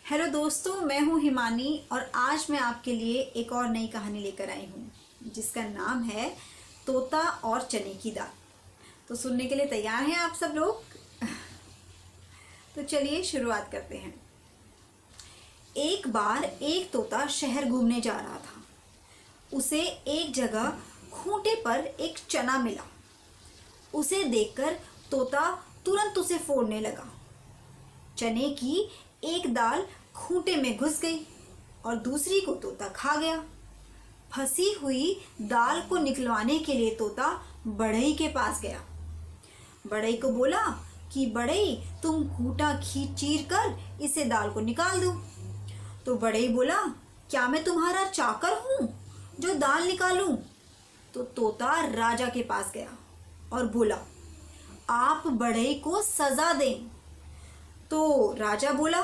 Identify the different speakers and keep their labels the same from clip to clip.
Speaker 1: Hello दोस्तों, मैं हूँ हिमानी और आज मैं आपके लिए एक और नई कहानी लेकर आई हूँ जिसका नाम है तोता और चने की दाल। तो सुनने के लिए तैयार हैं आप सब लोग? तो चलिए शुरुआत करते हैं। एक बार एक तोता शहर घूमने जा रहा था। उसे एक जगह खूंटे पर एक चना मिला। उसे देखकर तोता तुरंत उसे फोड़ने लगा। चने की एक दाल खूंटे में घुस गई और दूसरी को तोता खा गया। फंसी हुई दाल को निकलवाने के लिए तोता बढ़ई के पास गया। बढ़ई को बोला कि बढ़ई, तुम खूंटा चीर कर इसे दाल को निकाल दो। तो बढ़ई बोला, क्या मैं तुम्हारा चाकर हूँ जो दाल निकालूं? तो तोता राजा के पास गया और बोला, आप बढ़ई को सजा दें। तो राजा बोला,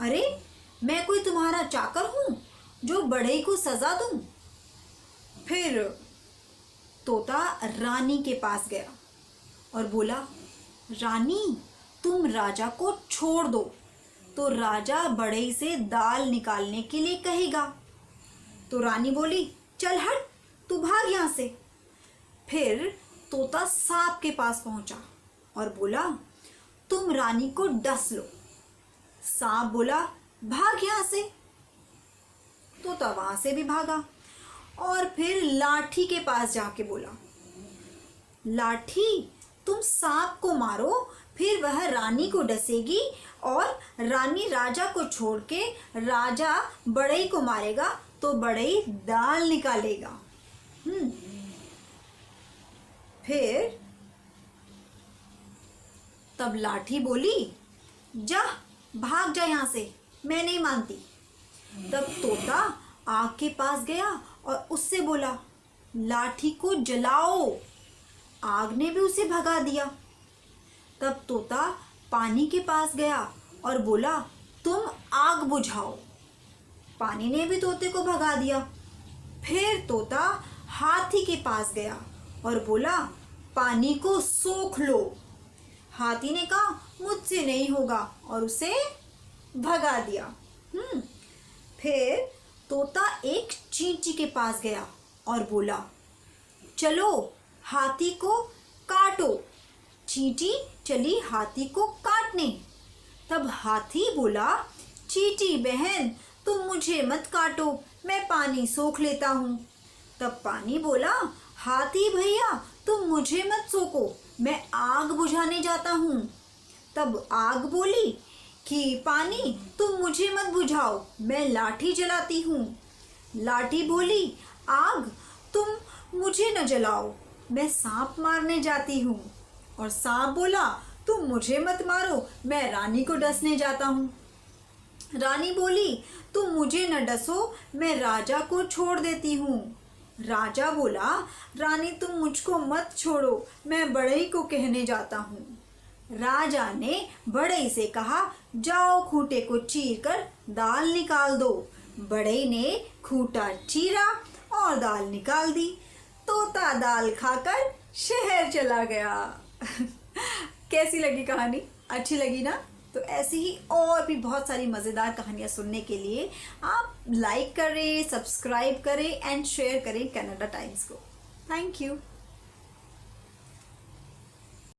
Speaker 1: अरे मैं कोई तुम्हारा चाकर हूं जो बढ़ई को सजा दूं? फिर तोता रानी के पास गया और बोला, रानी, तुम राजा को छोड़ दो तो राजा बढ़ई से दाल निकालने के लिए कहेगा। तो रानी बोली, चल हट, तू भाग यहाँ से। फिर तोता सांप के पास पहुंचा और बोला, तुम रानी को डस लो। सांप बोला, भाग यहाँ से। तोता वहां से भी भागा और फिर लाठी के पास जाके बोला, लाठी, तुम सांप को मारो, फिर वह रानी को डसेगी और रानी राजा को छोड़ के राजा बढ़ई को मारेगा तो बढ़ई दाल निकालेगा। फिर तब लाठी बोली, जा, भाग जा यहाँ से, मैं नहीं मानती। तब तोता आग के पास गया और उससे बोला, लाठी को जलाओ। आग ने भी उसे भगा दिया। तब तोता पानी के पास गया और बोला, तुम आग बुझाओ। पानी ने भी तोते को भगा दिया। फिर तोता हाथी के पास गया और बोला, पानी को सोख लो। हाथी ने कहा, मुझसे नहीं होगा और उसे भगा दिया। फिर तोता एक चींटी के पास गया और बोला, चलो हाथी को काटो। चींटी चली हाथी को काटने। तब हाथी बोला, चींटी बहन, तुम मुझे मत काटो, मैं पानी सोख लेता हूँ। तब पानी बोला, हाथी भैया, तुम मुझे मत सोको, मैं आग बुझाने जाता हूँ। तब आग बोली कि पानी, तुम मुझे मत बुझाओ, मैं लाठी जलाती हूँ। लाठी बोली, आग, तुम मुझे न जलाओ, मैं सांप मारने जाती हूँ। और सांप बोला, तुम मुझे मत मारो, मैं रानी को डसने जाता हूँ। रानी बोली, तुम मुझे न डसो, मैं राजा को छोड़ देती हूँ। राजा बोला, रानी, तुम मुझको मत छोड़ो, मैं बढ़ई को कहने जाता हूँ। राजा ने बढ़ई से कहा, जाओ खूंटे को चीर कर दाल निकाल दो। बढ़ई ने खूंटा चीरा और दाल निकाल दी। तोता दाल खाकर शहर चला गया। कैसी लगी कहानी? अच्छी लगी ना? तो ऐसी ही और भी बहुत सारी मज़ेदार कहानियाँ सुनने के लिए आप लाइक करें, सब्सक्राइब करें एंड शेयर करें कनाडा टाइम्स को। Thank you.